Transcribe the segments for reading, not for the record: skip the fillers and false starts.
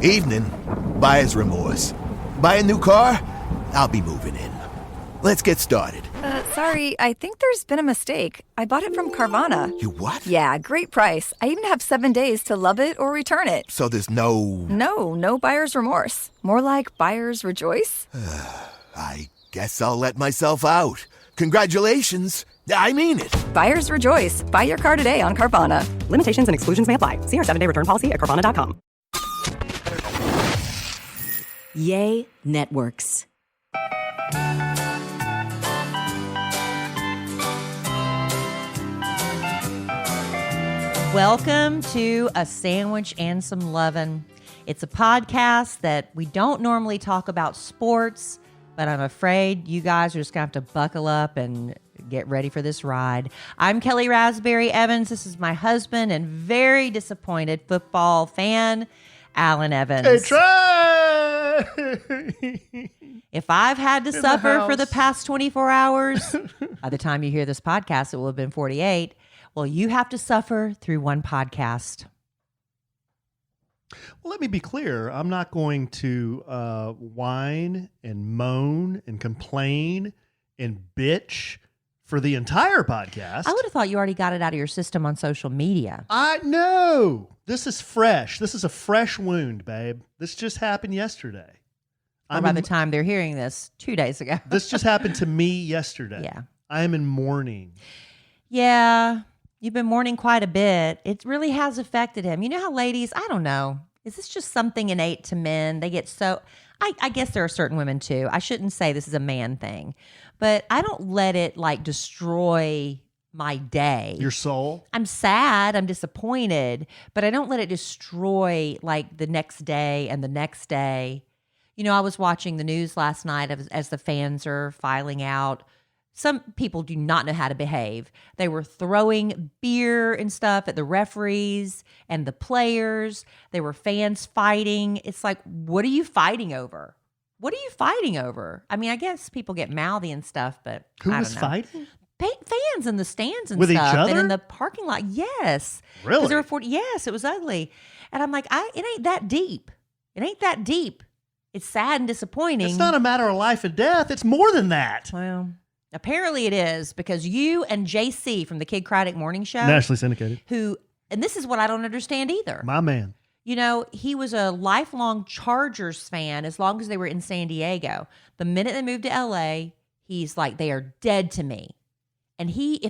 Evening. Buyer's remorse. Buy a new car? I'll be moving in. Let's get started. Sorry, I think there's been a mistake. I bought it from Carvana. You what? Yeah, great price. I even have 7 days to love it or return it. So there's no... No buyer's remorse. More like buyer's rejoice. I guess I'll let myself out. Congratulations. I mean it. Buyer's rejoice. Buy your car today on Carvana. Limitations and exclusions may apply. See our 7-day return policy at Carvana.com. Yay Networks. Welcome to A Sandwich and Some Lovin'. It's a podcast that we don't normally talk about sports, but I'm afraid you guys are just going to have to buckle up and get ready for this ride. I'm Kelly Raspberry Evans. This is my husband and very disappointed football fan, Alan Evans. Hey, Trey! If I've had to suffer for the past 24 hours, by the time you hear this podcast, it will have been 48. Well, you have to suffer through one podcast. Well, let me be clear. I'm not going to whine and moan and complain and bitch for the entire podcast. I would have thought you already got it out of your system on social media. No. This is fresh. This is a fresh wound, babe. This just happened yesterday. Or by the time they're hearing this, 2 days ago. This just happened to me yesterday. Yeah. I am in mourning. Yeah. You've been mourning quite a bit. It really has affected him. You know how ladies, I don't know, is this just something innate to men? They get so, I guess there are certain women too. I shouldn't say this is a man thing, but I don't let it like destroy my day. Your soul? I'm sad, I'm disappointed, but I don't let it destroy like the next day and the next day. You know, I was watching the news last night as the fans are filing out. Some people do not know how to behave. They were throwing beer and stuff at the referees and the players. They were fans fighting. It's like, what are you fighting over? What are you fighting over? I mean, I guess people get mouthy and stuff, but Who I don't was know. fighting? Fans in the stands and with stuff. each other? And in the parking lot. Yes. Really? Because there were 40. Yes, it was ugly. And I'm like, it ain't that deep. It ain't that deep. It's sad and disappointing. It's not a matter of life and death. It's more than that. Well, apparently it is, because you and JC from the Kid Craddock Morning Show, Nationally syndicated. and this is what I don't understand either. My man. You know, he was a lifelong Chargers fan as long as they were in San Diego. The minute they moved to LA, he's like, they are dead to me. And he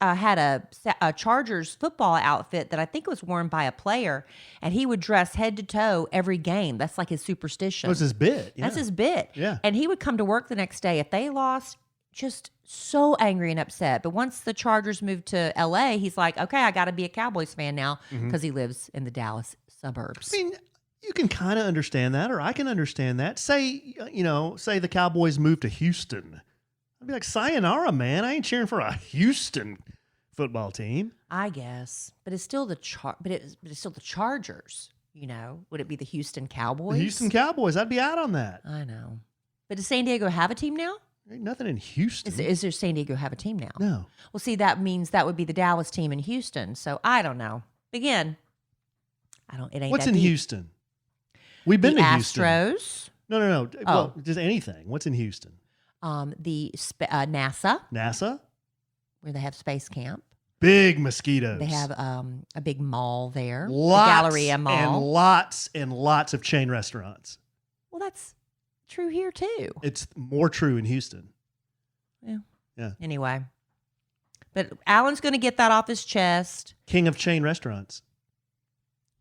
had a Chargers football outfit that I think was worn by a player, and he would dress head to toe every game. That's like his superstition. That was his bit. Yeah. That's his bit. Yeah. And he would come to work the next day if they lost, just so angry and upset. But once the Chargers moved to LA, he's like, okay, I got to be a Cowboys fan now, because he lives in the Dallas suburbs. I mean, you can kind of understand that, or I can understand that. Say the Cowboys moved to Houston. I'd be like, sayonara, man. I ain't cheering for a Houston football team. I guess, but it's still the it's still the Chargers. You know, would it be the Houston Cowboys? The Houston Cowboys. I'd be out on that. I know, but does San Diego have a team now? Ain't nothing in Houston. Is there San Diego have a team now? No. Well, see, that means that would be the Dallas team in Houston. So I don't know. Again, it ain't. What's that in deep. Houston? We've been the to Houston. Astros. No. Oh. Well, just anything. What's in Houston? NASA, NASA? where they have Space Camp. Big mosquitoes. They have a big mall there, lots the Galleria Mall. and lots of chain restaurants. Well, that's true here too. It's more true in Houston. Yeah. Anyway, but Alan's going to get that off his chest. King of chain restaurants.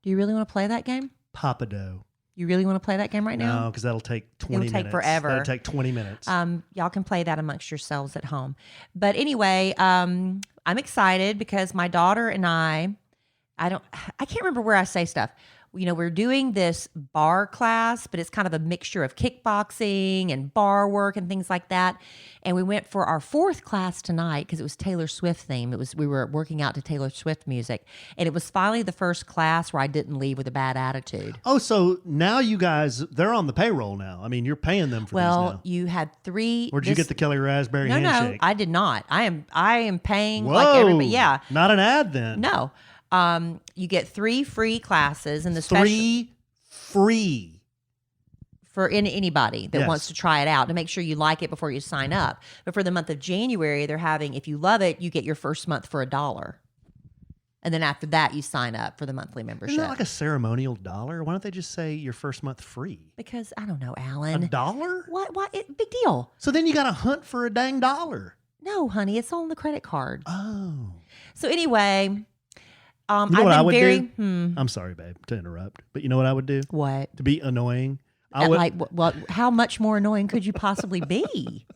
Do you really want to play that game? Papado. You really want to play that game right now? No, because that'll take 20 minutes. It'll take forever. That'll take 20 minutes. Y'all can play that amongst yourselves at home. But anyway, I'm excited because my daughter and I can't remember where I say stuff. You know, we're doing this bar class, but it's kind of a mixture of kickboxing and bar work and things like that. And we went for our fourth class tonight because it was Taylor Swift themed. We were working out to Taylor Swift music. And it was finally the first class where I didn't leave with a bad attitude. Oh, so now you guys, they're on the payroll now. I mean, you're paying them for these now. Well, you had three. Where'd you get the Kelly Raspberry handshake? No, I did not. I am paying Whoa, like everybody. Yeah. Not an ad then. No. You get 3 free classes in the Three free. For anybody that Yes. wants to try it out, to make sure you like it before you sign up. But for the month of January, they're having, if you love it, you get your first month for $1. And then after that, you sign up for the monthly membership. Isn't that like a ceremonial $1? Why don't they just say your first month free? Because, I don't know, Alan. $1? What? Big deal. So then you got to hunt for a dang $1. No, honey, it's on the credit card. Oh. So anyway, You know I've what been I would very, do? I'm sorry, babe, to interrupt. But you know what I would do? What? To be annoying? I would, Like, what? How much more annoying could you possibly be?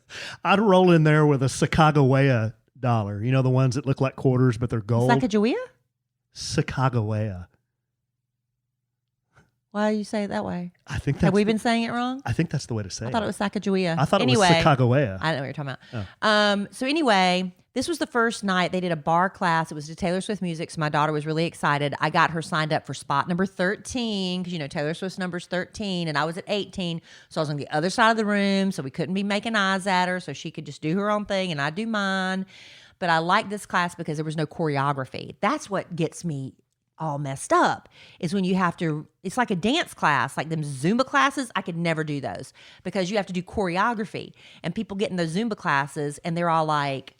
I'd roll in there with a Sacagawea $. You know, the ones that look like quarters, but they're gold? Sacagawea? Sacagawea. Why do you say it that way? I think that's Have we been saying it wrong? I think that's the way to say it. I thought it was Sacagawea. I thought anyway, it was Sacagawea. I don't know what you're talking about. So anyway, this was the first night they did a bar class. It was to Taylor Swift music, so my daughter was really excited. I got her signed up for spot number 13 because, you know, Taylor Swift's number's 13 and I was at 18. So I was on the other side of the room, so we couldn't be making eyes at her, so she could just do her own thing and I'd do mine. But I liked this class because there was no choreography. That's what gets me all messed up, is when you have to, it's like a dance class, like them Zumba classes. I could never do those because you have to do choreography, and people get in those Zumba classes and they're all like,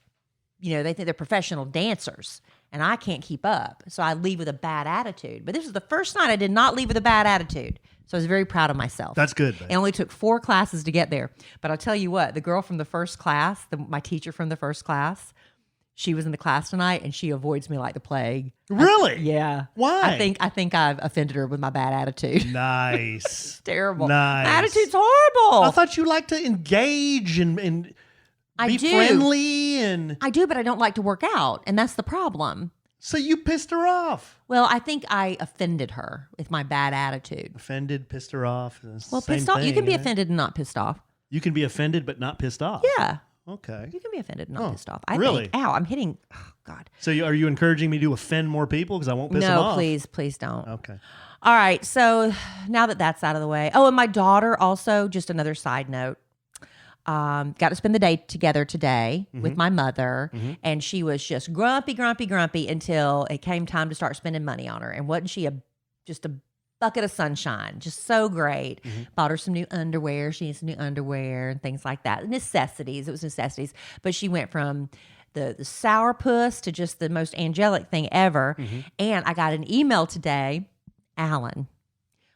you know, they think they're professional dancers and I can't keep up. So I leave with a bad attitude. But this was the first night I did not leave with a bad attitude. So I was very proud of myself. That's good, babe. It only took 4 classes to get there. But I'll tell you what, the girl from the first class, my teacher from the first class, she was in the class tonight and she avoids me like the plague. Really? Yeah. Why? I think I've offended her with my bad attitude. Nice. It's terrible. Nice. My attitude's horrible. I thought you liked to engage and I be do. friendly and I do, but I don't like to work out, and that's the problem. so you pissed her off. Well, I think I offended her with my bad attitude. Offended, pissed her off. Well, Same pissed off. You thing, can be isn't it? offended and not pissed off. You can be offended but not pissed off. Yeah. Okay. You can be offended and not Oh, pissed off. I really? think. Ow, I'm hitting. Oh, God. So are you encouraging me to offend more people because I won't piss them No, off? please don't. Okay. All right. So now that that's out of the way. Oh, and my daughter also, just another side note, got to spend the day together today with my mother. And she was just grumpy until it came time to start spending money on her. And wasn't she just a bucket of sunshine, just so great. Bought her some new underwear. She needs some new underwear and things like that. Necessities. It was necessities. But she went from the sourpuss to just the most angelic thing ever. And I got an email today, Alan,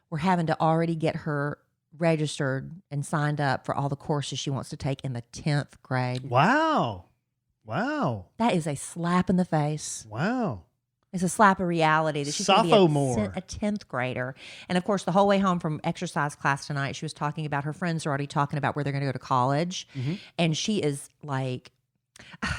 we're having to already get her registered and signed up for all the courses she wants to take in the 10th grade. Wow. That is a slap in the face. Wow. It's a slap of reality that she's going to be Sophomore. a 10th grader. And of course, the whole way home from exercise class tonight, she was talking about her friends are already talking about where they're going to go to college. And she is like,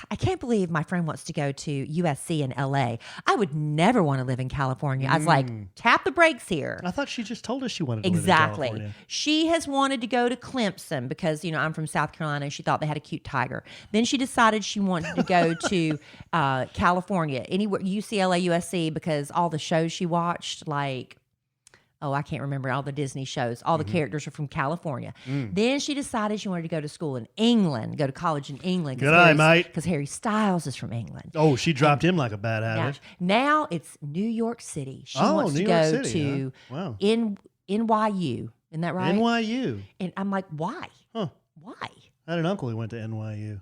I can't believe my friend wants to go to USC in LA. I would never want to live in California. I was like, tap the brakes here. I thought she just told us she wanted to live in Exactly. California. She has wanted to go to Clemson because, you know, I'm from South Carolina and she thought they had a cute tiger. Then she decided she wanted to go to California, anywhere, UCLA, USC, because all the shows she watched, like, I can't remember all the Disney shows. All the characters are from California. Then she decided she wanted to go to school in England, go to college in England. Good eye, mate. Because Harry Styles is from England. Oh, she dropped him like a bad habit. Now it's New York City. She Oh, wants New to York go City, to huh? Wow. NYU. Isn't that right? NYU. And I'm like, why? Huh. Why? I had an uncle who went to NYU.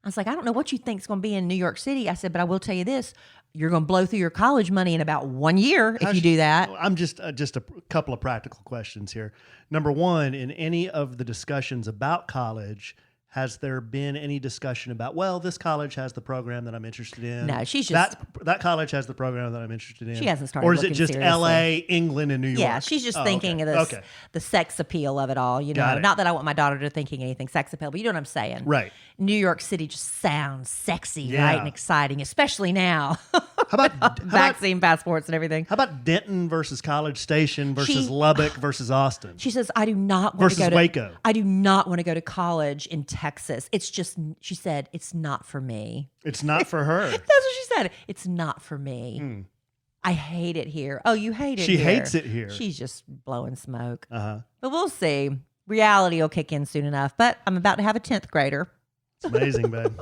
I was like, I don't know what you think is going to be in New York City. I said, but I will tell you this. You're going to blow through your college money in about 1 year if you do that. I'm just a couple of practical questions here. Number one, in any of the discussions about college, has there been any discussion about, well, this college has the program that I'm interested in? No, she's just... That college has the program that I'm interested in. She hasn't started Or is it looking just seriously. L.A., England, and New York? Yeah, she's just thinking okay. of the sex appeal of it all. You know, Got it. not that I want my daughter to thinking anything sex appeal, but you know what I'm saying. Right. New York City just sounds sexy, Yeah. right, and exciting, especially now. How about Vaccine passports and everything. how about Denton versus College Station versus She- Lubbock versus Austin? She says, I do not want to Versus go to Waco. I do not want to go to college in Texas. It's just, she said, it's not for me. It's not for her. That's what she said. It's not for me. I hate it here. Oh, you hate it She here. hates it here. She's just blowing smoke. Uh-huh. But we'll see. Reality will kick in soon enough. But I'm about to have a 10th grader. It's amazing, babe.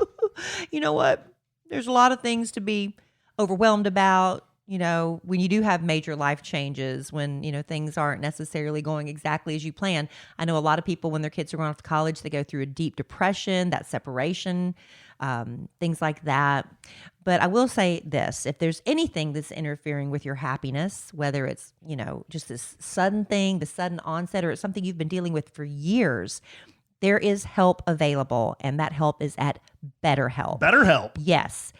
You know what? There's a lot of things to be overwhelmed about, when you do have major life changes, when, things aren't necessarily going exactly as you plan. I know a lot of people, when their kids are going off to college, they go through a deep depression, that separation, things like that. But I will say this, if there's anything that's interfering with your happiness, whether it's, just this sudden thing, the sudden onset, or it's something you've been dealing with for years, there is help available, and that help is at BetterHelp. BetterHelp. Yes.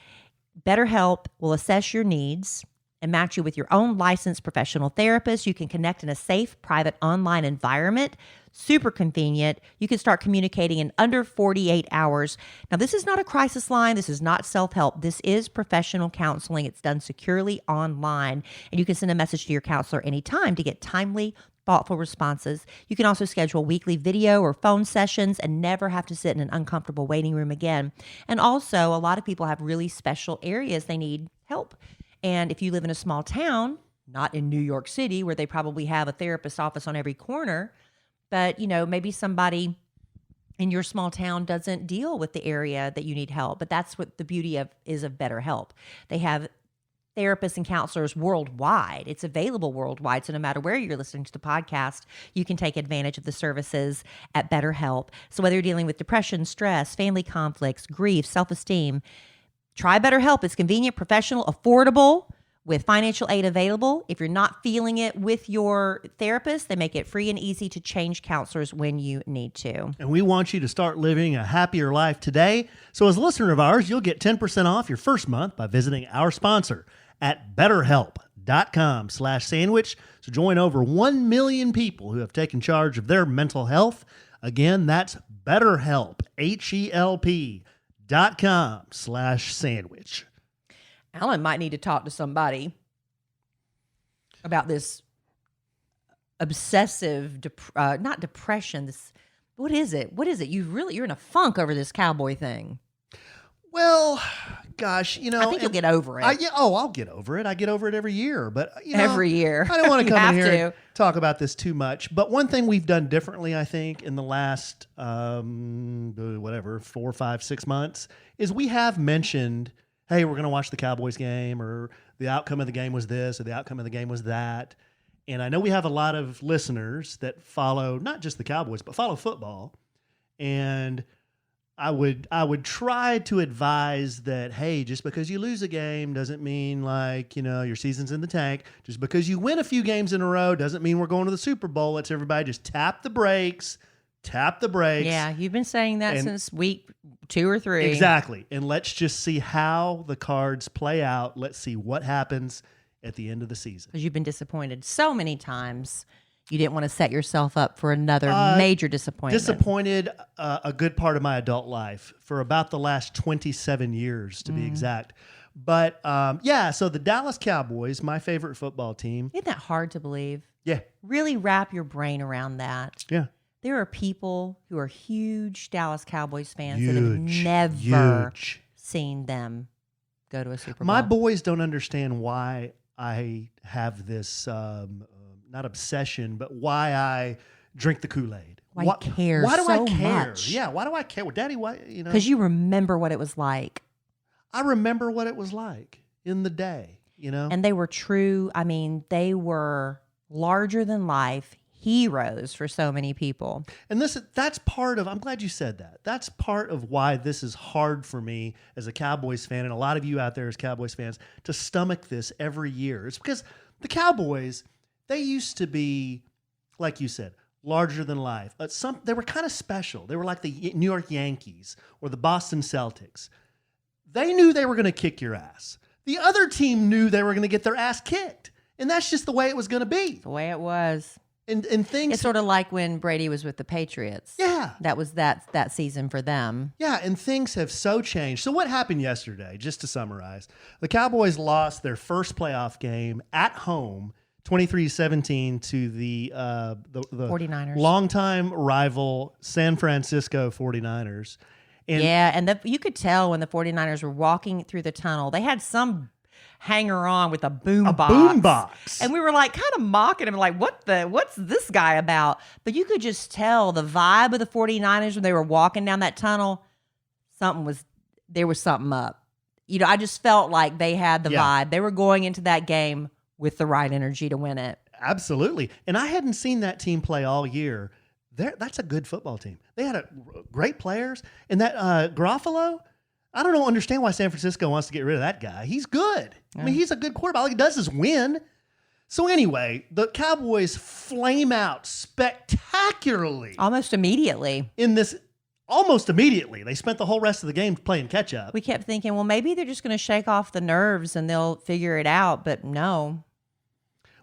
BetterHelp will assess your needs and match you with your own licensed professional therapist. You can connect in a safe, private online environment. Super convenient. You can start communicating in under 48 hours. Now, this is not a crisis line. This is not self-help. This is professional counseling. It's done securely online, and you can send a message to your counselor anytime to get timely, thoughtful responses. You can also schedule weekly video or phone sessions and never have to sit in an uncomfortable waiting room again. And also, a lot of people have really special areas they need help. And if you live in a small town, not in New York City, where they probably have a therapist's office on every corner, but, maybe somebody in your small town doesn't deal with the area that you need help. But that's what the beauty of BetterHelp. They have therapists and counselors worldwide. It's available worldwide. So no matter where you're listening to the podcast, you can take advantage of the services at BetterHelp. So whether you're dealing with depression, stress, family conflicts, grief, self-esteem, try BetterHelp. It's convenient, professional, affordable, with financial aid available. If you're not feeling it with your therapist, they make it free and easy to change counselors when you need to. And we want you to start living a happier life today. So as a listener of ours, you'll get 10% off your first month by visiting our sponsor at BetterHelp.com/sandwich. So join over 1 million people who have taken charge of their mental health. Again, that's BetterHelp, HELP.com/sandwich. Alan might need to talk to somebody about this obsessive, not depression. What is it? You're in a funk over this cowboy thing. Well, gosh, I think you'll get over it. I'll get over it. I get over it every year, but every year. I don't want to You come in have here and to. talk about this too much. But one thing we've done differently, I think, in the last 4, 5, 6 months is we have mentioned, hey, we're going to watch the Cowboys game, or the outcome of the game was this, or the outcome of the game was that. And I know we have a lot of listeners that follow not just the Cowboys, but follow football. And I would try to advise that, hey, just because you lose a game doesn't mean your season's in the tank. Just because you win a few games in a row doesn't mean we're going to the Super Bowl. Let's everybody just tap the brakes. Yeah, you've been saying that since week 2 or 3. Exactly. And let's just see how the cards play out. Let's see what happens at the end of the season. Because you've been disappointed so many times. You didn't want to set yourself up for another major disappointment. Disappointed a good part of my adult life for about the last 27 years, to be exact. But so the Dallas Cowboys, my favorite football team. Isn't that hard to believe? Yeah. Really wrap your brain around that. Yeah. There are people who are huge Dallas Cowboys fans that have never seen them go to a Super Bowl. My boys don't understand why I have this, not obsession, but why I drink the Kool-Aid. Why you care Why do so I care? much? Yeah, why do I care? Well, Daddy, why, Because you remember what it was like. I remember what it was like in the day, And they were true. I mean, they were larger than life heroes for so many people. And that's part of, I'm glad you said that. That's part of why this is hard for me as a Cowboys fan, and a lot of you out there as Cowboys fans, to stomach this every year. It's because the Cowboys, they used to be, like you said, larger than life. They were kind of special. They were like the New York Yankees or the Boston Celtics. They knew they were going to kick your ass. The other team knew they were going to get their ass kicked. And that's just the way it was going to be. The way it was. And things. It's sort of like when Brady was with the Patriots. Yeah. That was that season for them. Yeah, and things have so changed. So what happened yesterday, just to summarize, the Cowboys lost their first playoff game at home, 23-17 to the 49ers. Longtime rival San Francisco 49ers. And you could tell when the 49ers were walking through the tunnel, they had some hanger on with a boom box. And we were like kind of mocking him, like, what's this guy about? But you could just tell the vibe of the 49ers when they were walking down that tunnel, there was something up. I just felt like they had the Yeah. vibe. They were going into that game with the right energy to win it. Absolutely. And I hadn't seen that team play all year. That's a good football team. They had great players. And that Garofalo, I don't understand why San Francisco wants to get rid of that guy. He's good. I mean, he's a good quarterback. All he does is win. So anyway, the Cowboys flame out spectacularly. Almost immediately. Almost immediately. They spent the whole rest of the game playing catch up. We kept thinking, well, maybe they're just going to shake off the nerves and they'll figure it out. But no.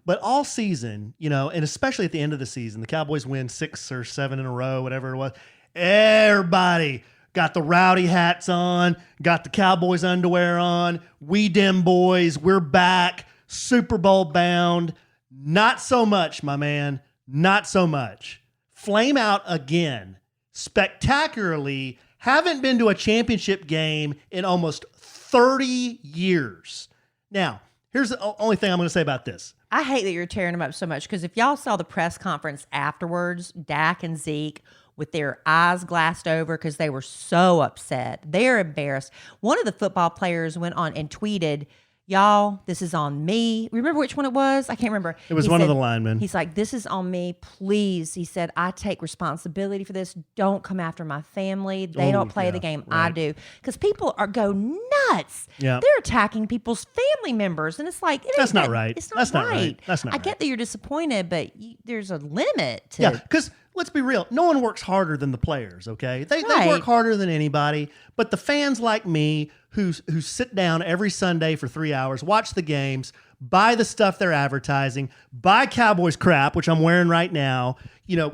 But all season, and especially at the end of the season, the Cowboys win 6 or 7 in a row, whatever it was. Everybody got the rowdy hats on, got the Cowboys underwear on. We dem boys, we're back. Super Bowl bound. Not so much, my man. Not so much. Flame out again. Spectacularly. Haven't been to a championship game in almost 30 years. Now, here's the only thing I'm going to say about this. I hate that you're tearing them up so much because if y'all saw the press conference afterwards, Dak and Zeke with their eyes glassed over because they were so upset. They're embarrassed. One of the football players went on and tweeted, y'all, this is on me. Remember which one it was? I can't remember. It was one of the linemen. He's like, this is on me. Please. He said, I take responsibility for this. Don't come after my family. They don't play the game. Right. I do. Because people go nuts. Yeah. They're attacking people's family members. And it's like, That's not right. It's not That's not right. right. That's not I right. get that you're disappointed, but there's a limit to Yeah, because let's be real. No one works harder than the players, okay? They Right. work harder than anybody. But the fans like me who sit down every Sunday for 3 hours, watch the games, buy the stuff they're advertising, buy Cowboys crap, which I'm wearing right now,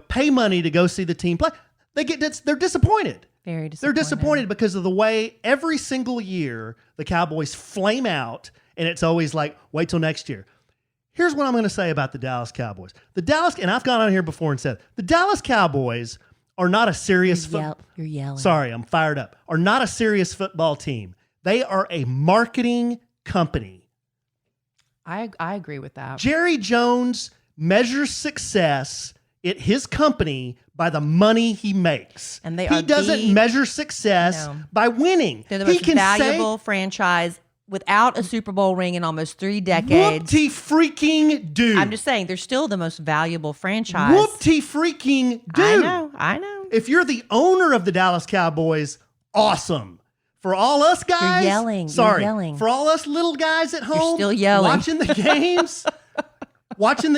pay money to go see the team play. They're disappointed. very They're disappointed. disappointed because of the way every single year the Cowboys flame out, and it's always like, wait till next year. Here's what I'm going to say about the Dallas Cowboys. And I've gone on here before and said, the Dallas Cowboys are not a serious You're yelling. Sorry, I'm fired up. Are not a serious football team. They are a marketing company. I agree with that. Jerry Jones measures success at his company by the money he makes. And he doesn't measure success by winning. They're the he most can valuable franchise without a Super Bowl ring in almost 3 decades. Whoop-ty freaking dude. I'm just saying, they're still the most valuable franchise. Whoop-ty freaking dude. I know. If you're the owner of the Dallas Cowboys, awesome. For all us guys, yelling. Sorry, You're yelling. For all us little guys at home, still yelling. watching the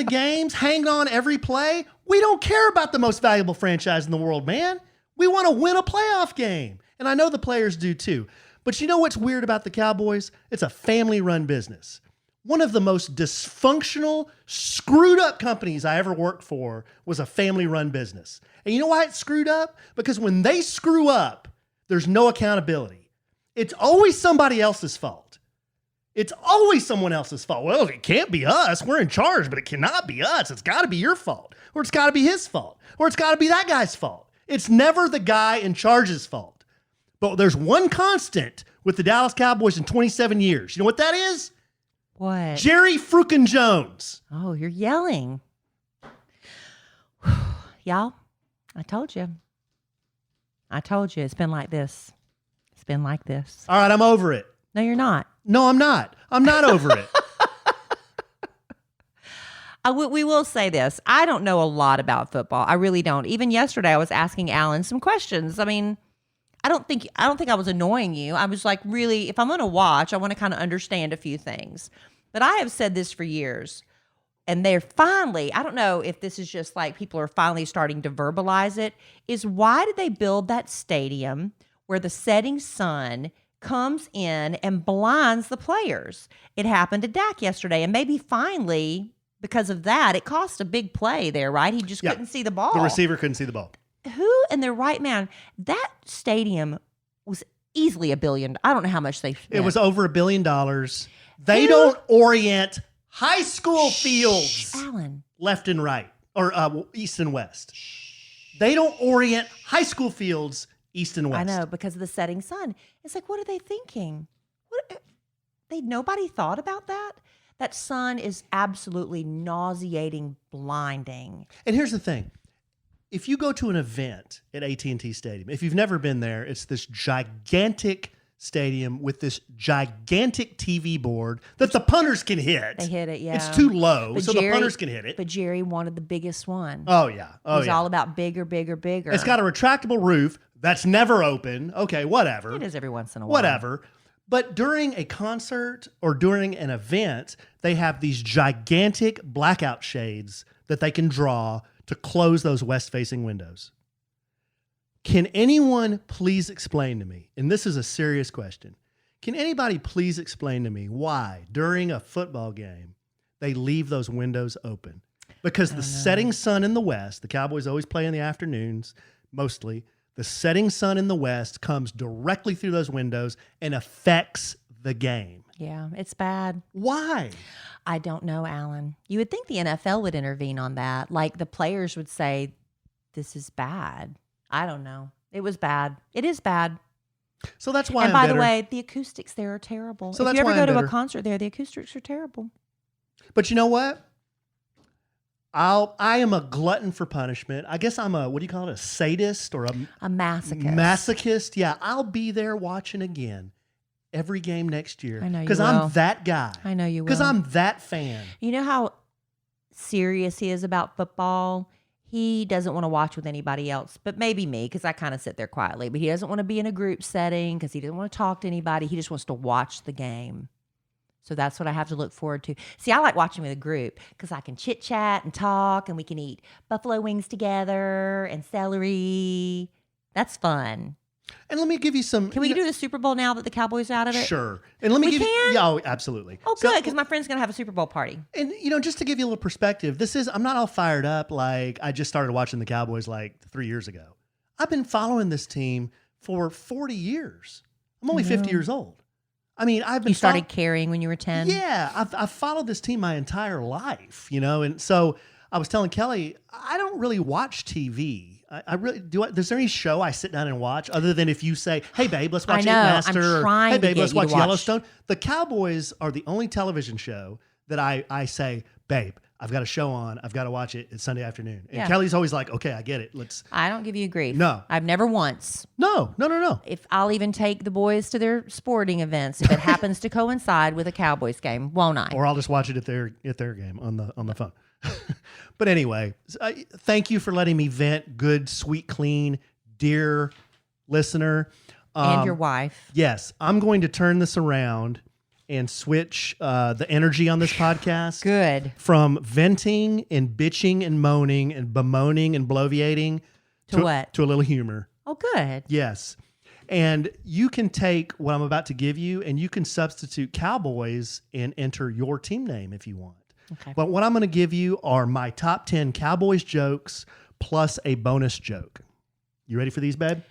games, hanging on every play. We don't care about the most valuable franchise in the world, man. We want to win a playoff game, and I know the players do too. But you know what's weird about the Cowboys? It's a family-run business. One of the most dysfunctional, screwed-up companies I ever worked for was a family-run business. And you know why it's screwed up? Because when they screw up, there's no accountability. It's always somebody else's fault. It's always someone else's fault. Well, it can't be us. We're in charge, but it cannot be us. It's got to be your fault. Or it's got to be his fault. Or it's got to be that guy's fault. It's never the guy in charge's fault. But there's one constant with the Dallas Cowboys in 27 years. You know what that is? What? Jerry Frukin Jones. Oh, you're yelling. Y'all, I told you. It's been like this. It's been like this. All right, I'm over it. No, you're not. No, I'm not. I'm not over it. We will say this. I don't know a lot about football. I really don't. Even yesterday, I was asking Alan some questions. I mean, I don't think I was annoying you. I was like, really, if I'm going to watch, I want to kind of understand a few things. But I have said this for years. And they're finally, I don't know if this is just like people are finally starting to verbalize it, is why did they build that stadium where the setting sun comes in and blinds the players? It happened to Dak yesterday. And maybe finally, because of that, it cost a big play there, right? He just couldn't see the ball. The receiver couldn't see the ball. Who in their right man? That stadium was easily $1 billion. I don't know how much they spent. It was over $1 billion. They don't orient high school fields Alan. left and right, or east and west. They don't orient high school fields east and west. I know, because of the setting sun. It's like, what are they thinking? Nobody thought about that? That sun is absolutely nauseating, blinding. And here's the thing. If you go to an event at AT&T Stadium, if you've never been there, it's this gigantic stadium with this gigantic TV board that the punters can hit. They hit it, yeah. It's too low, But so the punters can hit it. But Jerry wanted the biggest one. Oh, yeah. It was all about bigger, bigger, bigger. It's got a retractable roof that's never open. Okay, whatever. It is every once in a while. Whatever. But during a concert or during an event, they have these gigantic blackout shades that they can draw to close those west-facing windows. Can anyone please explain to me, and this is a serious question, can anybody please explain to me why during a football game they leave those windows open? Because the setting sun in the west, the Cowboys always play in the afternoons, mostly, the setting sun in the west comes directly through those windows and affects the game. Yeah, it's bad. Why? I don't know, Alan. You would think the NFL would intervene on that. Like the players would say, this is bad. I don't know. It was bad. It is bad. So that's why and I'm by bitter. the way, the acoustics there are terrible. So if that's you ever why go I'm to bitter. a concert there, the acoustics are terrible. But you know what? I am a glutton for punishment. I guess I'm a, what do you call it? A sadist or a masochist. Masochist. Yeah, I'll be there watching again every game next year. I know you because will. I'm that guy. I know you will. Because I'm that fan. You know how serious he is about football? He doesn't want to watch with anybody else, but maybe me, because I kind of sit there quietly. But he doesn't want to be in a group setting because he doesn't want to talk to anybody. He just wants to watch the game. So that's what I have to look forward to. See, I like watching with a group because I can chit chat and talk, and we can eat buffalo wings together and celery. That's fun. And let me give you some. Can we do the Super Bowl now that the Cowboys are out of it? Sure. And let me We give can? you. Yeah, oh, absolutely. Oh, So- good, because my friend's going to have a Super Bowl party. And, just to give you a little perspective, I'm not all fired up like I just started watching the Cowboys like 3 years ago. I've been following this team for 40 years. I'm only 50 years old. I mean, I've been. You started caring when you were 10? Yeah, I've followed this team my entire life, and so I was telling Kelly, I don't really watch TV. I really do. Is there any show I sit down and watch other than if you say, "Hey, babe, let's watch I know, Master," I'm or trying "Hey, to babe, get let's you to watch watch. Yellowstone." The Cowboys are the only television show that I say, "Babe, I've got a show on. I've got to watch it. It's Sunday afternoon." And Yeah. Kelly's always like, "Okay, I get it. Let's." I don't give you grief. No. I've never once. No. If I'll even take the boys to their sporting events if it happens to coincide with a Cowboys game, won't I? Or I'll just watch it at their game on the phone. But anyway, thank you for letting me vent. Good, sweet, clean, dear listener. And your wife. Yes, I'm going to turn this around and switch the energy on this podcast. Good. From venting and bitching and moaning and bemoaning and bloviating To what? To a little humor. Oh, good. Yes. And you can take what I'm about to give you and you can substitute Cowboys and enter your team name if you want. Okay. But what I'm going to give you are my top 10 Cowboys jokes plus a bonus joke. You ready for these, babe?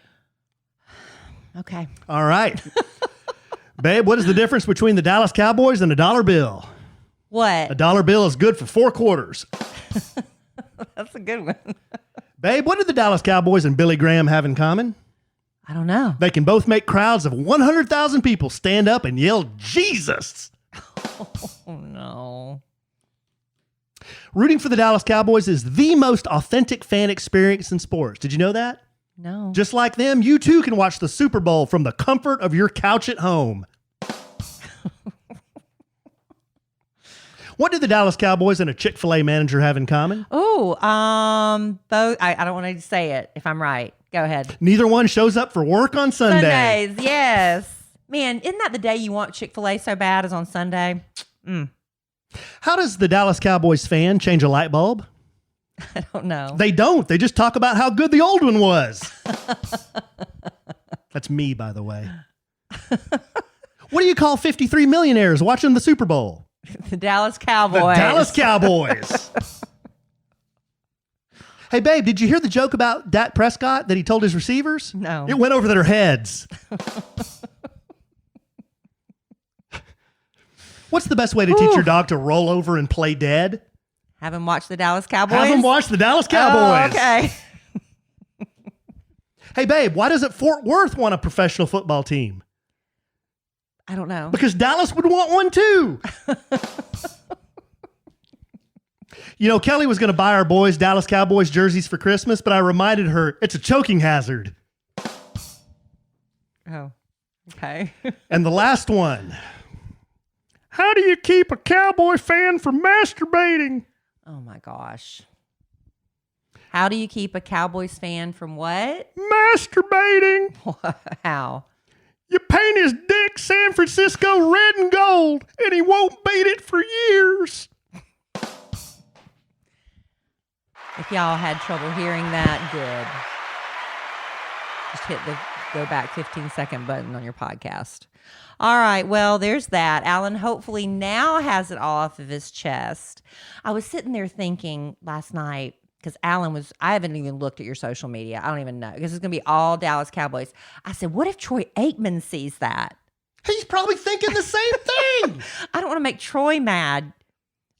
Okay. All right. Babe, what is the difference between the Dallas Cowboys and a dollar bill? What? A dollar bill is good for 4 quarters. That's a good one. Babe, what do the Dallas Cowboys and Billy Graham have in common? I don't know. They can both make crowds of 100,000 people stand up and yell, Jesus. Oh, no. Rooting for the Dallas Cowboys is the most authentic fan experience in sports. Did you know that? No. Just like them, you too can watch the Super Bowl from the comfort of your couch at home. What do the Dallas Cowboys and a Chick-fil-A manager have in common? Oh, both. I don't want to say it if I'm right. Go ahead. Neither one shows up for work on Sunday. Sundays, yes. Man, isn't that the day you want Chick-fil-A so bad is on Sunday? How does the Dallas Cowboys fan change a light bulb? I don't know. They don't. They just talk about how good the old one was. That's me, by the way. What do you call 53 millionaires watching the Super Bowl? The Dallas Cowboys. The Dallas Cowboys. Hey, babe, did you hear the joke about Dak Prescott that he told his receivers? No. It went over their heads. What's the best way to teach your dog to roll over and play dead? Have him watch the Dallas Cowboys? Have them watch the Dallas Cowboys. Oh, okay. Hey, babe, why doesn't Fort Worth want a professional football team? I don't know. Because Dallas would want one too. Kelly was going to buy our boys Dallas Cowboys jerseys for Christmas, but I reminded her it's a choking hazard. Oh, Okay. And the last one. How do you keep a Cowboy fan from masturbating? Oh my gosh. How do you keep a Cowboys fan from what? Masturbating. How? You paint his dick San Francisco red and gold, and he won't beat it for years. If y'all had trouble hearing that, good. Just hit the go back 15-second button on your podcast. All right, well, there's that. Alan hopefully now has it all off of his chest. I was sitting there thinking last night, because I haven't even looked at your social media. I don't even know, because it's going to be all Dallas Cowboys. I said, what if Troy Aikman sees that? He's probably thinking the same thing. I don't want to make Troy mad.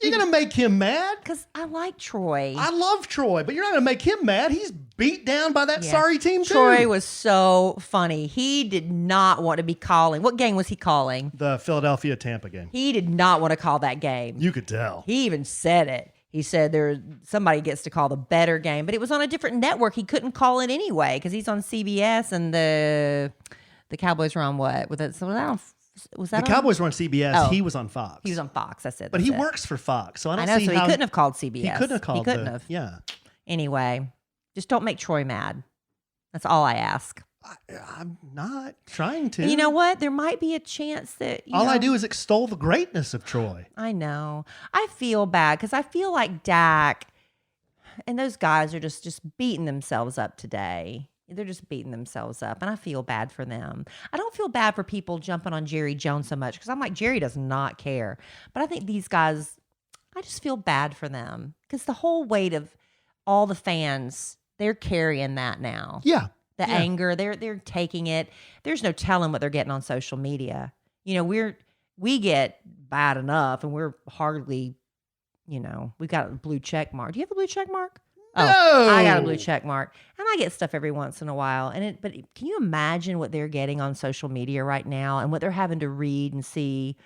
You're going to make him mad? Because I like Troy. I love Troy, but you're not going to make him mad. He's beat down by that sorry team, too. Troy was so funny. He did not want to be calling. What game was he calling? The Philadelphia-Tampa game. He did not want to call that game. You could tell. He even said it. He said somebody gets to call the better game, but it was on a different network. He couldn't call it anyway because he's on CBS and the Cowboys were on what? Was that the Cowboys were on CBS. Oh. He was on Fox. He was on Fox. I said, but he works for Fox, so I don't know, see so how he couldn't have called CBS. He couldn't have called. He couldn't have. Yeah. Anyway, just don't make Troy mad. That's all I ask. I'm not trying to. And you know what? There might be a chance that I do is extol the greatness of Troy. I know. I feel bad because I feel like Dak and those guys are just beating themselves up today. They're just beating themselves up, and I feel bad for them. I don't feel bad for people jumping on Jerry Jones so much because I'm like, Jerry does not care. But I think these guys, I just feel bad for them because the whole weight of all the fans, they're carrying that now. Yeah. The anger, they're taking it. There's no telling what they're getting on social media. We get bad enough, and we're hardly, we've got a blue check mark. Do you have a blue check mark? No. Oh, I got a blue check mark, and I get stuff every once in a while. But can you imagine what they're getting on social media right now, and what they're having to read and see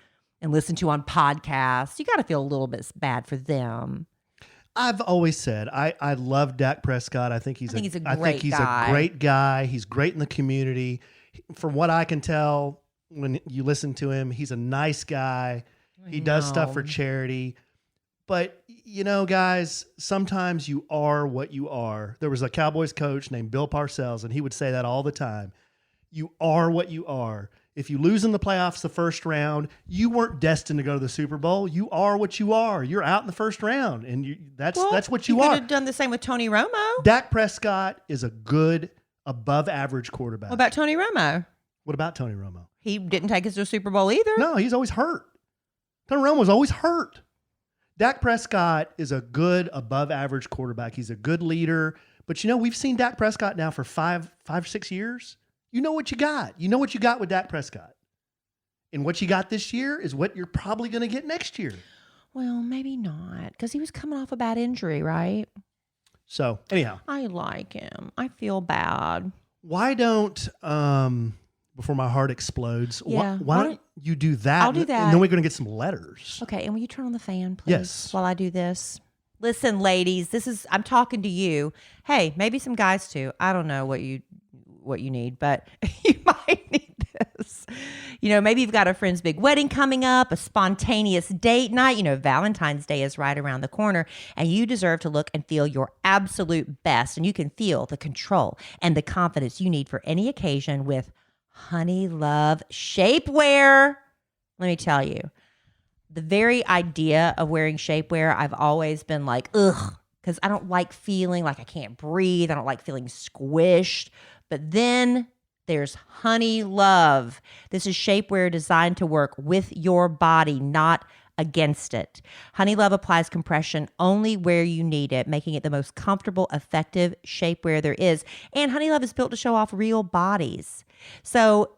and listen to on podcasts? You got to feel a little bit bad for them. I've always said I love Dak Prescott. I think he's a great guy. He's great in the community. From what I can tell, when you listen to him, he's a nice guy. He does stuff for charity. But, guys, sometimes you are what you are. There was a Cowboys coach named Bill Parcells, and he would say that all the time. You are what you are. If you lose in the playoffs the first round, you weren't destined to go to the Super Bowl. You are what you are. You're out in the first round, and that's what you are. You could have done the same with Tony Romo. Dak Prescott is a good, above-average quarterback. What about Tony Romo? What about Tony Romo? He didn't take us to a Super Bowl either. No, he's always hurt. Tony Romo's always hurt. Dak Prescott is a good, above-average quarterback. He's a good leader. But, we've seen Dak Prescott now for 6 years. You know what you got. You know what you got with Dak Prescott. And what you got this year is what you're probably going to get next year. Well, maybe not, because he was coming off a bad injury, right? So, anyhow. I like him. I feel bad. Why don't, before my heart explodes, Yeah. why don't you do that? I'll do that. And then we're going to get some letters. Okay, and will you turn on the fan, please? Yes. While I do this. Listen, ladies, I'm talking to you. Hey, maybe some guys too. I don't know what you need, but you might need this. Maybe you've got a friend's big wedding coming up, a spontaneous date night. Valentine's Day is right around the corner, and you deserve to look and feel your absolute best. And you can feel the control and the confidence you need for any occasion with Honey Love Shapewear. Let me tell you, the very idea of wearing shapewear, I've always been like, ugh, because I don't like feeling like I can't breathe. I don't like feeling squished. But then there's Honey Love. This is shapewear designed to work with your body, not against it. Honey Love applies compression only where you need it, making it the most comfortable, effective shapewear there is. And Honey Love is built to show off real bodies. So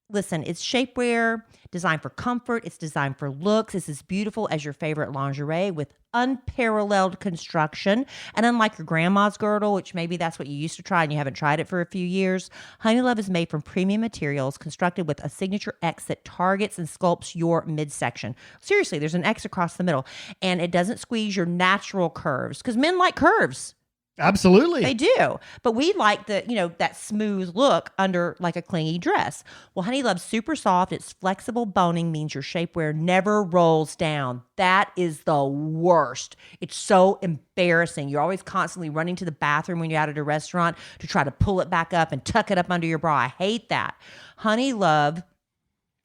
listen, it's shapewear designed for comfort. It's designed for looks. It's as beautiful as your favorite lingerie with unparalleled construction. And unlike your grandma's girdle, which maybe that's what you used to try and you haven't tried it for a few years, Honey Love is made from premium materials constructed with a signature X that targets and sculpts your midsection. Seriously, there's an X across the middle. And it doesn't squeeze your natural curves because men like curves. Absolutely. They do. But we like that smooth look under like a clingy dress. Well, Honey Love's super soft. Its flexible boning means your shapewear never rolls down. That is the worst. It's so embarrassing. You're always constantly running to the bathroom when you're out at a restaurant to try to pull it back up and tuck it up under your bra. I hate that. Honey Love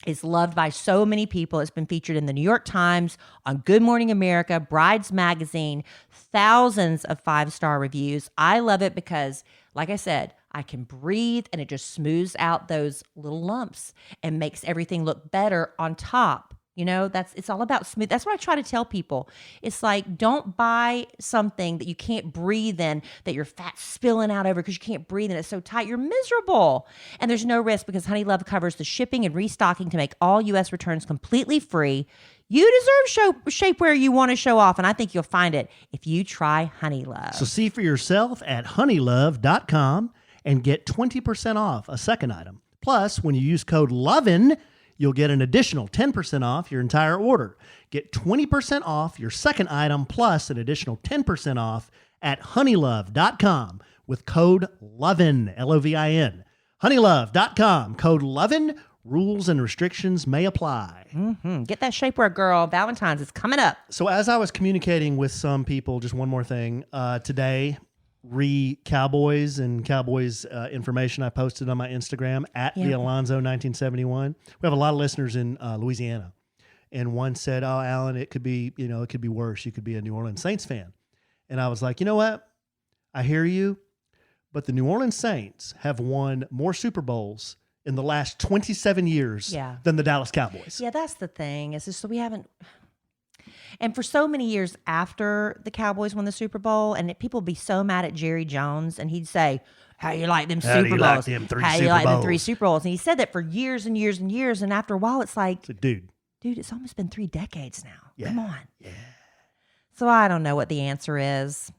is loved by so many people. It's been featured in the New York Times, on Good Morning America, Brides Magazine, thousands of 5-star reviews. I love it because, like I said, I can breathe and it just smooths out those little lumps and makes everything look better on top. It's all about smooth. That's what I try to tell people. It's like, don't buy something that you can't breathe in, that your fat's spilling out over because you can't breathe and it's so tight. You're miserable. And there's no risk because Honey Love covers the shipping and restocking to make all U.S. returns completely free. You deserve shapewear you want to show off, and I think you'll find it if you try Honey Love. So see for yourself at honeylove.com and get 20% off a second item. Plus, when you use code LOVIN, you'll get an additional 10% off your entire order. Get 20% off your second item plus an additional 10% off at honeylove.com with code LOVIN, L-O-V-I-N. Honeylove.com, code LOVIN. Rules and restrictions may apply. Mm-hmm. Get that shapewear, girl. Valentine's is coming up. So as I was communicating with some people, just one more thing, today, Cowboys and Cowboys information I posted on my Instagram at the Alonzo 1971. We have a lot of listeners in Louisiana, and one said, "Oh, Alan, it could be worse. You could be a New Orleans Saints fan." And I was like, you know what? I hear you, but the New Orleans Saints have won more Super Bowls in the last 27 years than the Dallas Cowboys. Yeah, that's the thing. It's just so we haven't. And for so many years after the Cowboys won the Super Bowl, and people would be so mad at Jerry Jones, and he'd say, "How you like them Super Bowls? Like them How you like them 3 Super Bowls?" And he said that for years and years and years. And after a while, it's like, dude, it's almost been 3 decades now. Yeah. Come on. Yeah. So I don't know what the answer is.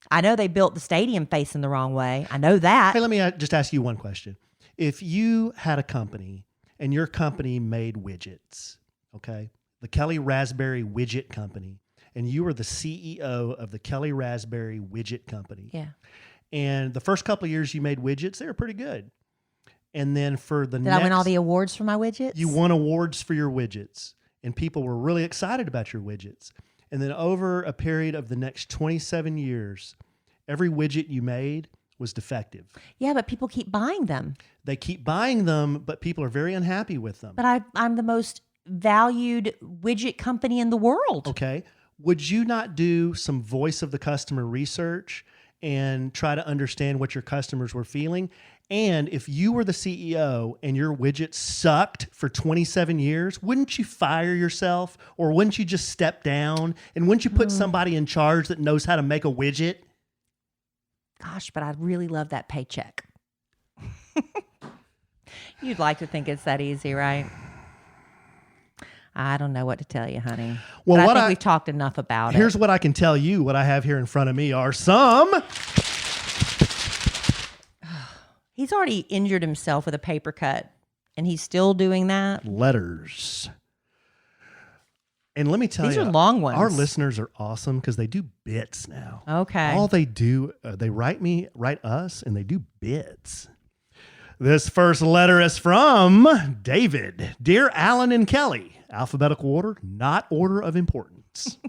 I know they built the stadium facing the wrong way. I know that. Hey, let me just ask you one question. If you had a company and your company made widgets, okay? The Kelly Raspberry Widget Company, and you were the CEO of the Kelly Raspberry Widget Company. Yeah. And the first couple of years you made widgets, they were pretty good. And then for the Did I win all the awards for my widgets? You won awards for your widgets, and people were really excited about your widgets. And then over a period of the next 27 years, every widget you made was defective. Yeah, but people keep buying them. They keep buying them, but people are very unhappy with them. But I'm the most valued widget company in the world. Okay. Would you not do some voice of the customer research and try to understand what your customers were feeling? And if you were the CEO and your widget sucked for 27 years, wouldn't you fire yourself, or wouldn't you just step down, and wouldn't you put somebody in charge that knows how to make a widget? Gosh, but I'd really love that paycheck. You'd like to think it's that easy, right? I don't know what to tell you, honey. Well, but I think we've talked enough about it. Here's what I can tell you. What I have here in front of me are some... He's already injured himself with a paper cut, and he's still doing that. Letters. And let me tell you, these are long ones. Our listeners are awesome because they do bits now. Okay. All they do, they write us, and they do bits. This first letter is from David. Dear Alan and Kelly, alphabetical order, not order of importance.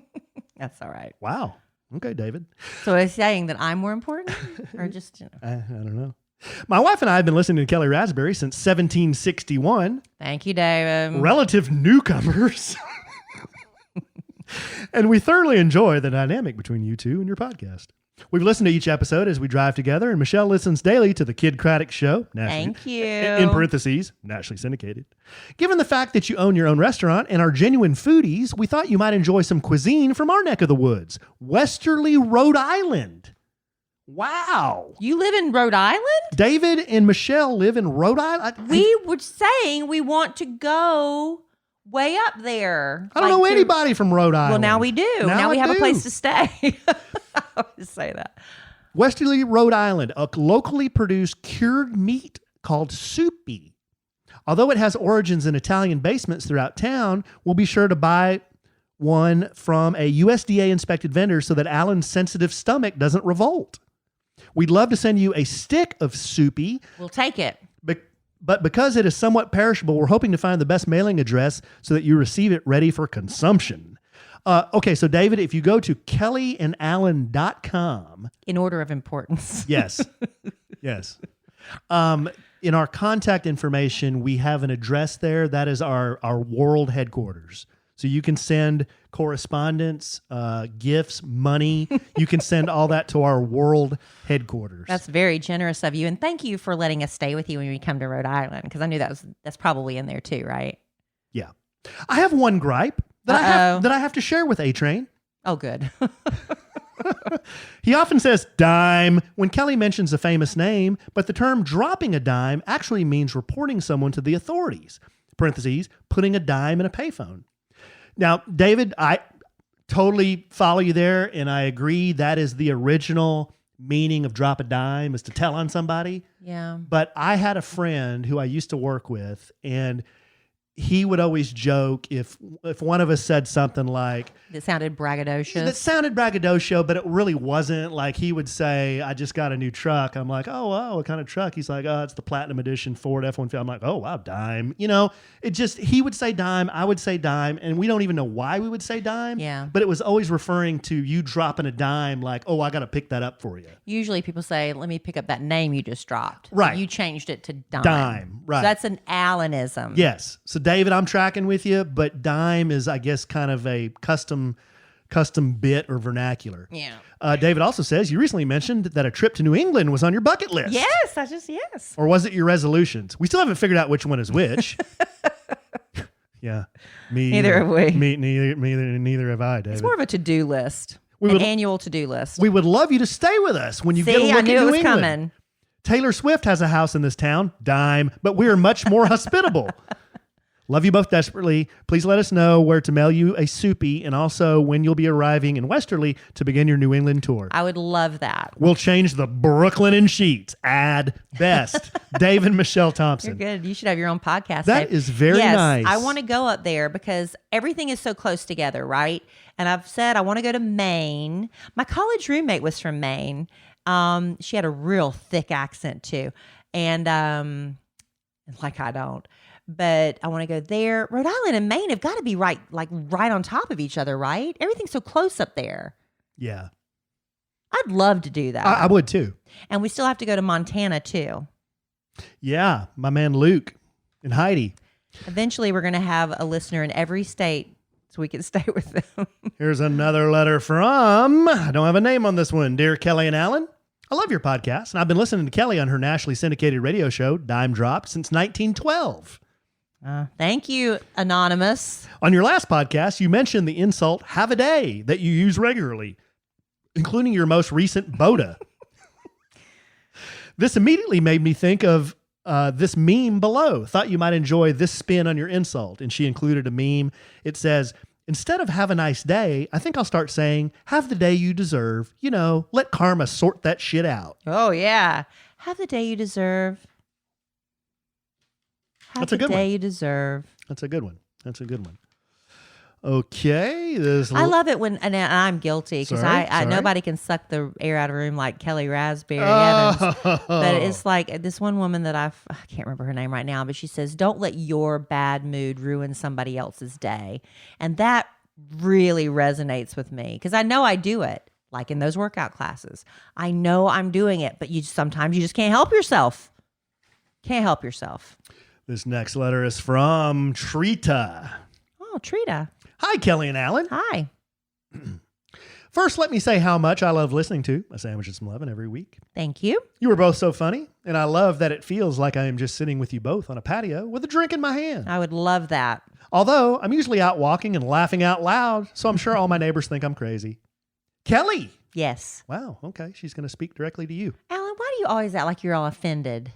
That's all right. Wow. Okay, David. So is he saying that I'm more important, or just? I don't know. My wife and I have been listening to Kelly Raspberry since 1761. Thank you, David. Relative newcomers. And we thoroughly enjoy the dynamic between you two and your podcast. We've listened to each episode as we drive together, and Michelle listens daily to the Kid Craddock Show. Thank you. In parentheses, nationally syndicated. Given the fact that you own your own restaurant and are genuine foodies, we thought you might enjoy some cuisine from our neck of the woods, Westerly, Rhode Island. Wow. You live in Rhode Island? David and Michelle live in Rhode Island. We were saying we want to go way up there. I don't know anybody from Rhode Island. Well, now we do. Now we have a place to stay. I always say that. Westerly, Rhode Island, a locally produced cured meat called soupy. Although it has origins in Italian basements throughout town, we'll be sure to buy one from a USDA-inspected vendor so that Alan's sensitive stomach doesn't revolt. We'd love to send you a stick of Soupy, We'll take it. but because it is somewhat perishable, we're hoping to find the best mailing address so that you receive it ready for consumption. Okay, so David, if you go to kellyandallen.com. In order of importance. Yes. Yes. In our contact information, we have an address there. That is our world headquarters. So you can send correspondence, gifts, money. You can send all that to our world headquarters. That's very generous of you. And thank you for letting us stay with you when we come to Rhode Island, because I knew that's probably in there too, right? Yeah. I have one gripe that I have to share with A-Train. Oh, good. He often says dime when Kelly mentions a famous name, but the term dropping a dime actually means reporting someone to the authorities. Parentheses, putting a dime in a payphone. Now, David, I totally follow you there, and I agree that is the original meaning of drop a dime, is to tell on somebody. Yeah. But I had a friend who I used to work with, and he would always joke if one of us said something like, That sounded braggadocious. that sounded braggadocio, but it really wasn't. Like, he would say, I just got a new truck. I'm like, oh, wow, what kind of truck? He's like, oh, it's the Platinum Edition Ford F-150. I'm like, oh, wow, dime. You know, he would say dime, I would say dime, and we don't even know why we would say dime. Yeah. But it was always referring to you dropping a dime, like, oh, I got to pick that up for you. Usually people say, let me pick up that name you just dropped. Right. You changed it to dime. Dime, right. So that's an Allenism. Yes. So, David, I'm tracking with you, but dime is, I guess, kind of a custom bit or vernacular. Yeah. David also says you recently mentioned that a trip to New England was on your bucket list. Yes. Yes. Or was it your resolutions? We still haven't figured out which one is which. Yeah. Neither have we. Neither have I, David. It's more of a to-do list. We An would- annual to-do list. We would love you to stay with us when you get a See, look I at knew it New was England. coming. Taylor Swift has a house in this town, dime, but we are much more hospitable. Love you both desperately. Please let us know where to mail you a Soupy and also when you'll be arriving in Westerly to begin your New England tour. I would love that. We'll change the Brooklyn in sheets. Add best. Dave and Michelle Thompson. You're good. You should have your own podcast. That Dave. is very yes, nice. I want to go up there because everything is so close together, right? And I've said I want to go to Maine. My college roommate was from Maine. She had a real thick accent too. And like I don't. But I want to go there. Rhode Island and Maine have got to be right on top of each other, right? Everything's so close up there. Yeah. I'd love to do that. I would too. And we still have to go to Montana too. Yeah. My man Luke and Heidi. Eventually, we're going to have a listener in every state so we can stay with them. Here's another letter from, I don't have a name on this one. Dear Kelly and Alan, I love your podcast, and I've been listening to Kelly on her nationally syndicated radio show, Dime Dropped, since 1912. Thank you, Anonymous. On your last podcast, you mentioned the insult, have a day, that you use regularly, including your most recent Boda. This immediately made me think of this meme below. Thought you might enjoy this spin on your insult. And she included a meme. It says, instead of have a nice day, I think I'll start saying, have the day you deserve. You know, let karma sort that shit out. Oh, yeah. Have the day you deserve. That's a good one. You deserve. That's a good one. That's a good one. Okay. I love it when, and I'm guilty because Sorry. nobody can suck the air out of a room like Kelly Raspberry Evans. But it's like this one woman that I can't remember her name right now, but she says, don't let your bad mood ruin somebody else's day. And that really resonates with me because I know I do it, like in those workout classes. I know I'm doing it, but sometimes you just can't help yourself. Can't help yourself. This next letter is from Trita. Oh, Trita. Hi, Kelly and Alan. Hi. First, let me say how much I love listening to A Sandwich and Some Lovin' every week. Thank you. You were both so funny, and I love that it feels like I am just sitting with you both on a patio with a drink in my hand. I would love that. Although, I'm usually out walking and laughing out loud, so I'm sure all my neighbors think I'm crazy. Kelly! Yes. Wow, okay, she's going to speak directly to you. Alan, why do you always act like you're all offended?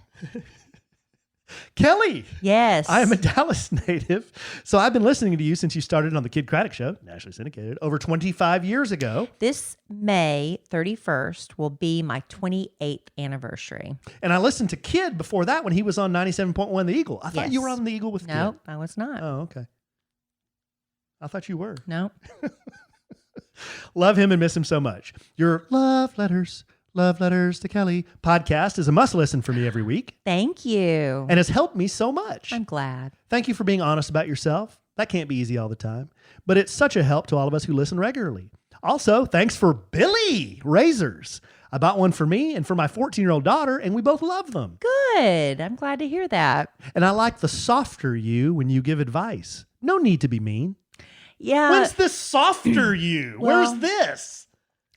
Kelly! Yes. I am a Dallas native, so I've been listening to you since you started on the Kid Craddock Show, nationally syndicated, over 25 years ago. This May 31st will be my 28th anniversary. And I listened to Kid before that when he was on 97.1 The Eagle. I thought you Yes. were on The Eagle with Kid. Nope, I was not. Oh, okay. I thought you were. Nope. Love him and miss him so much. Your love letters Love Letters to Kelly podcast is a must listen for me every week Thank you. and has helped me so much. I'm glad. Thank you for being honest about yourself. That can't be easy all the time, but it's such a help to all of us who listen regularly. Also, thanks for Billy razors. I bought one for me and for my 14-year-old daughter, and we both love them. Good. I'm glad to hear that. And I like the softer you when you give advice. No need to be mean. Yeah. When's this softer you? well, Where's this?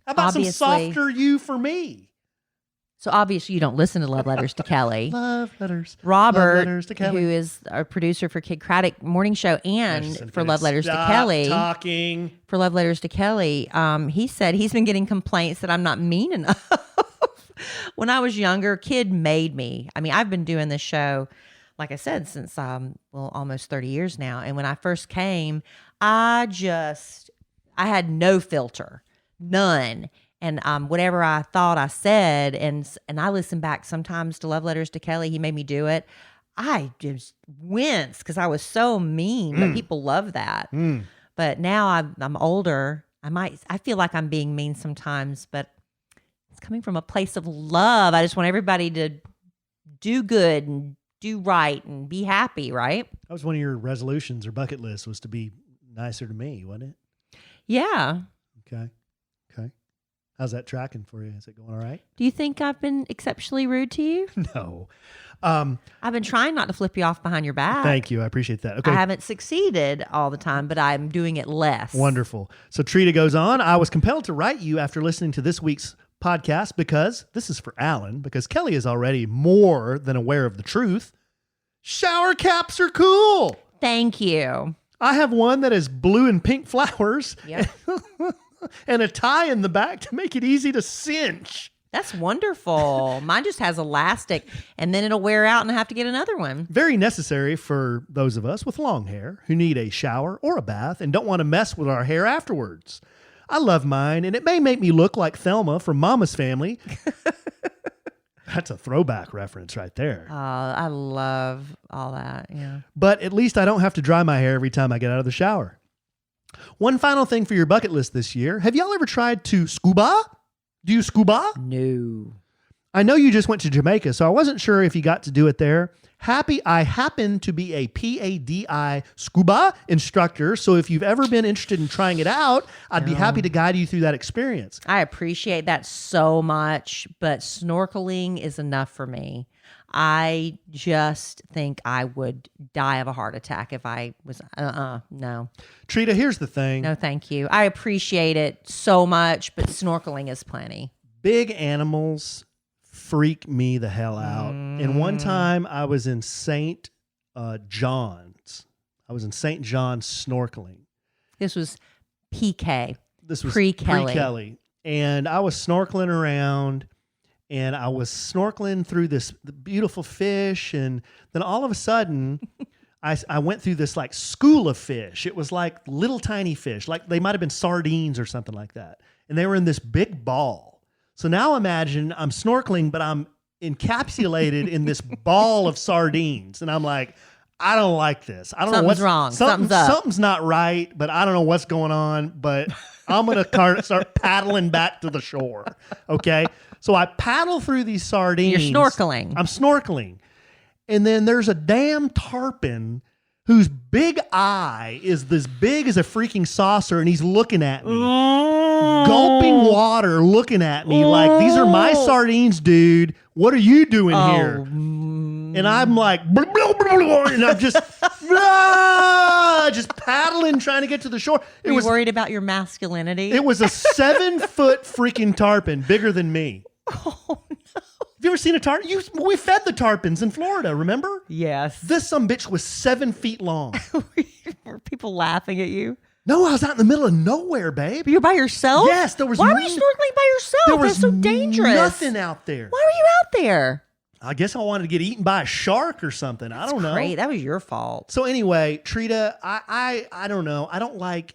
How about obviously- some softer you for me? So obviously you don't listen to Love Letters to Kelly. Love letters. Robert, Love letters to Kelly. who is our producer for Kid Craddock Morning Show and for Love Letters to Stop Kelly, talking. for Love Letters to Kelly, he said he's been getting complaints that I'm not mean enough. When I was younger, Kid made me. I mean, I've been doing this show, like I said, since almost 30 years now. And when I first came, I had no filter, none. And whatever I thought I said, and I listen back sometimes to Love Letters to Kelly. He made me do it. I just winced because I was so mean, but people love that. But now I'm older. I feel like I'm being mean sometimes, but it's coming from a place of love. I just want everybody to do good and do right and be happy, right? That was one of your resolutions or bucket list, was to be nicer to me, wasn't it? Yeah. Okay. How's that tracking for you? Is it going all right? Do you think I've been exceptionally rude to you? No. I've been trying not to flip you off behind your back. Thank you. I appreciate that. Okay. I haven't succeeded all the time, but I'm doing it less. Wonderful. So Trita goes on. I was compelled to write you after listening to this week's podcast because this is for Alan, because Kelly is already more than aware of the truth. Shower caps are cool. Thank you. I have one that has blue and pink flowers. Yep. And a tie in the back to make it easy to cinch. That's wonderful. Mine just has elastic, and then it'll wear out and I have to get another one. Very necessary for those of us with long hair who need a shower or a bath and don't want to mess with our hair afterwards. I love mine, and it may make me look like Thelma from Mama's Family. That's a throwback reference right there. I love all that. Yeah. But at least I don't have to dry my hair every time I get out of the shower. One final thing for your bucket list this year. Have y'all ever tried to scuba? Do you scuba? No. I know you just went to Jamaica, so I wasn't sure if you got to do it there. I happen to be a PADI scuba instructor, so if you've ever been interested in trying it out, I'd be happy to guide you through that experience. I appreciate that so much, but snorkeling is enough for me. I just think I would die of a heart attack if I was, no. Trita, here's the thing. No, thank you. I appreciate it so much, but snorkeling is plenty. Big animals freak me the hell out. And one time I was in St. John's. I was in St. John's snorkeling. This was PK. This was Pre-Kelly. Pre-Kelly. And I was snorkeling around, and I was snorkeling through the beautiful fish. And then all of a sudden, I went through this like school of fish. It was like little tiny fish, like they might have been sardines or something like that. And they were in this big ball. So now imagine I'm snorkeling, but I'm encapsulated in this ball of sardines. And I'm like, I don't like this. I don't know what's wrong. Something's up. Something's not right, but I don't know what's going on. But I'm going to start paddling back to the shore. Okay. So I paddle through these sardines. You're snorkeling. I'm snorkeling. And then there's a damn tarpon whose big eye is this big as a freaking saucer, and he's looking at me. Gulping water, looking at me like, these are my sardines, dude. What are you doing here? And I'm like, and I'm just, just paddling, trying to get to the shore. Were you worried about your masculinity? It was a 7-foot freaking tarpon, bigger than me. Oh, no. Have you ever seen a tarpon? We fed the tarpons in Florida, remember? Yes. This sumbitch was 7 feet long. Were people laughing at you? No, I was out in the middle of nowhere, babe. You're by yourself? Yes, there was. Why were you snorkeling by yourself? There was That's so dangerous. Nothing out there. Why were you out there? I guess I wanted to get eaten by a shark or something. I don't know. Great. That was your fault. So anyway, Trita, I don't know. I don't like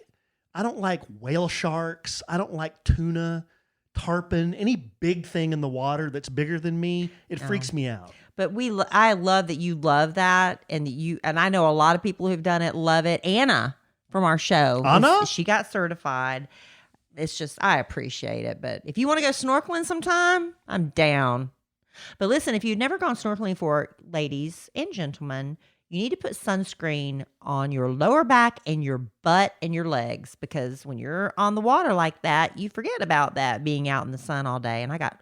whale sharks. I don't like tuna, tarpon, any big thing in the water that's bigger than me. It freaks me out. But I love that you love that, and I know a lot of people who've done it love it. Anna from our show, Anna? she got certified. it's just, I appreciate it. But if you want to go snorkeling sometime, I'm down. But listen, if you've never gone snorkeling for ladies and gentlemen, you need to put sunscreen on your lower back and your butt and your legs, because when you're on the water like that, you forget about that, being out in the sun all day. And I got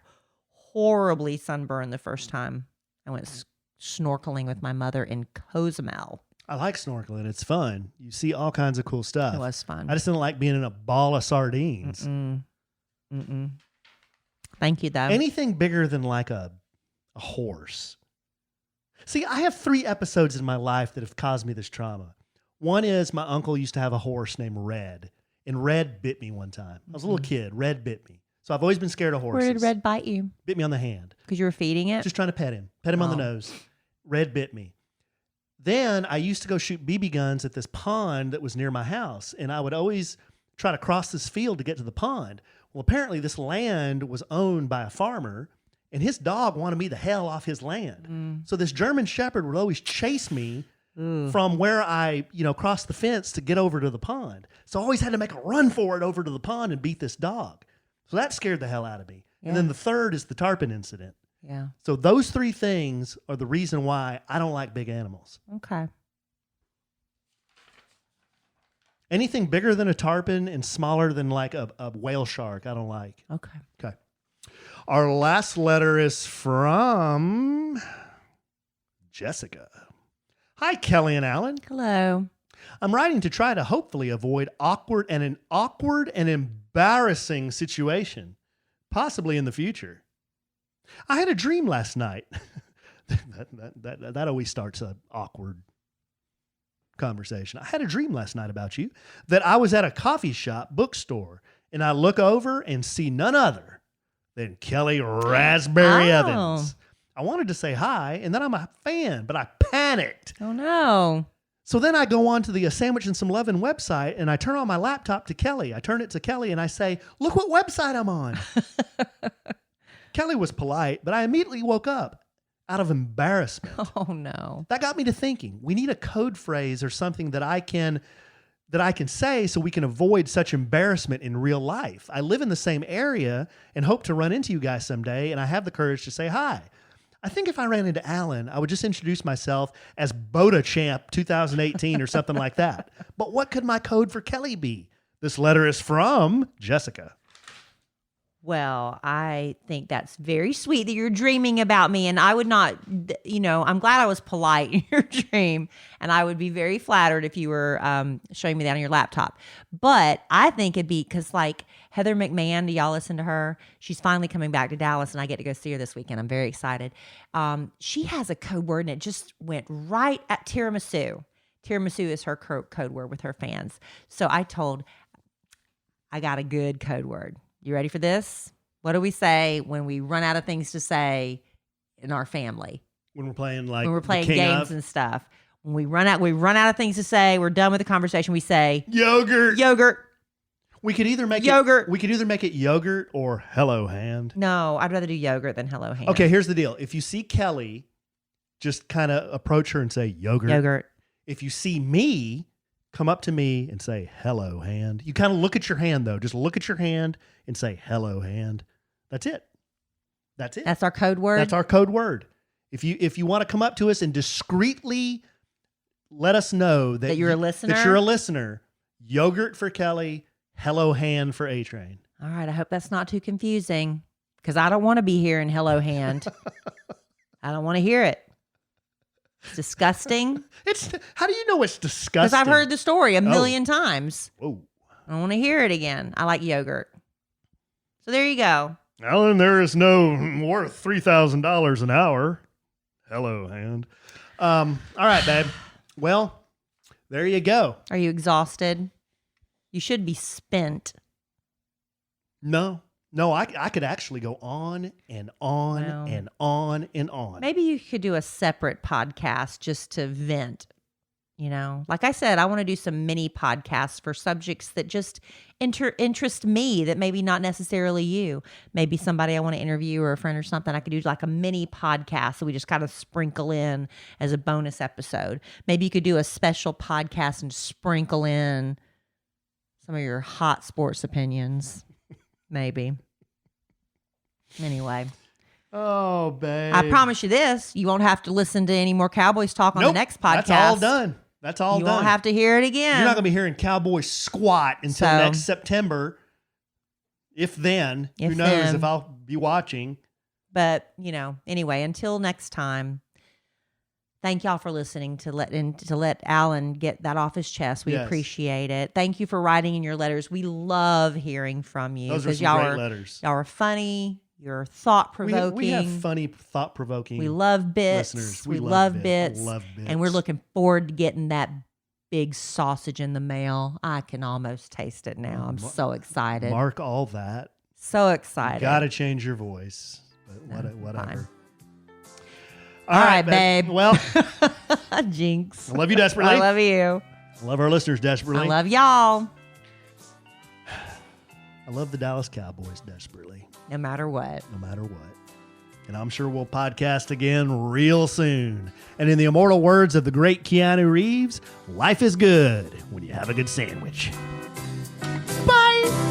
horribly sunburned the first time I went snorkeling with my mother in Cozumel. I like snorkeling. It's fun. You see all kinds of cool stuff. It was fun. I just didn't like being in a ball of sardines. Thank you, though. Anything bigger than like a horse. See, I have 3 episodes in my life that have caused me this trauma. One is my uncle used to have a horse named Red, and Red bit me one time. I was a little kid. Red bit me. So I've always been scared of horses. Where did Red bite you? Bit me on the hand. Because you were feeding it? Just trying to pet him on the nose. Red bit me. Then I used to go shoot BB guns at this pond that was near my house, and I would always try to cross this field to get to the pond. Well, apparently this land was owned by a farmer, and his dog wanted me the hell off his land. So this German Shepherd would always chase me from where I, crossed the fence to get over to the pond. So I always had to make a run for it over to the pond and beat this dog. So that scared the hell out of me. Yeah. And then the third is the tarpon incident. Yeah. So those 3 things are the reason why I don't like big animals. Okay. Anything bigger than a tarpon and smaller than like a whale shark, I don't like. Okay. Our last letter is from Jessica. Hi, Kelly and Alan. Hello. I'm writing to try to hopefully avoid an awkward and embarrassing situation, possibly in the future. I had a dream last night. that always starts an awkward conversation. I had a dream last night about you, that I was at a coffee shop bookstore, and I look over and see none other than Kelly Raspberry Evans. I wanted to say hi, and then I'm a fan, but I panicked. Oh, no. So then I go on to the Sandwich and Some Lovin' website, and I turn on my laptop to Kelly. I turn it to Kelly, and I say, look what website I'm on. Kelly was polite, but I immediately woke up out of embarrassment. Oh, no. That got me to thinking, we need a code phrase or something that I can say so we can avoid such embarrassment in real life. I live in the same area and hope to run into you guys someday, and I have the courage to say hi. I think if I ran into Alan, I would just introduce myself as Boda Champ 2018 or something like that. But what could my code for Kelly be? This letter is from Jessica. Well, I think that's very sweet that you're dreaming about me. And I would not, I'm glad I was polite in your dream. And I would be very flattered if you were showing me that on your laptop. But I think it'd be because, like, Heather McMahon, do y'all listen to her? She's finally coming back to Dallas, and I get to go see her this weekend. I'm very excited. She has a code word, and it just went right at tiramisu. Tiramisu is her code word with her fans. So I got a good code word. You ready for this? What do we say when we run out of things to say in our family? When we're playing games and stuff. When we run out of things to say, we're done with the conversation, we say Yogurt. We could either make yogurt. We could either make it yogurt or hello hand. No, I'd rather do yogurt than hello hand. Okay, here's the deal. If you see Kelly, just kind of approach her and say yogurt. Yogurt. If you see me, come up to me and say hello hand. You kind of look at your hand though. Just look at your hand and say hello hand. That's it. That's our code word. That's our code word. If you want to come up to us and discreetly let us know that you're a listener. That you're a listener. Yogurt for Kelly, hello hand for A Train. All right, I hope that's not too confusing, because I don't want to be hearing hello hand. I don't want to hear it. It's disgusting. How do you know it's disgusting? Because I've heard the story a million times. Whoa. I don't want to hear it again. I like yogurt. So there you go. Alan, there is no worth $3,000 an hour. Hello hand. All right, babe. Well, there you go. Are you exhausted? You should be spent. No, I could actually go on and on and on and on. Maybe you could do a separate podcast just to vent. Like I said, I want to do some mini podcasts for subjects that just interest me, that maybe not necessarily you. Maybe somebody I want to interview or a friend or something. I could do like a mini podcast that we just kind of sprinkle in as a bonus episode. Maybe you could do a special podcast and sprinkle in some of your hot sports opinions, maybe. Anyway. Oh, babe. I promise you this, you won't have to listen to any more Cowboys talk on the next podcast. That's all done. That's all you done. won't have to hear it again. You're not going to be hearing Cowboys squat until next September. If then. Who knows if I'll be watching. But, anyway, until next time, thank y'all for listening to let Alan get that off his chest. We appreciate it. Thank you for writing in your letters. We love hearing from you. Those are some great letters. Y'all are funny. You're thought-provoking. We have funny, thought-provoking We love bits. listeners. We love bits. I love bits. And we're looking forward to getting that big sausage in the mail. I can almost taste it now. I'm so excited. Mark all that. So excited. Got to change your voice. But whatever. Fine. All right, babe. Well, Jinx. I love you desperately. I love you. I love our listeners desperately. I love y'all. I love the Dallas Cowboys desperately. No matter what. No matter what. And I'm sure we'll podcast again real soon. And in the immortal words of the great Keanu Reeves, life is good when you have a good sandwich. Bye.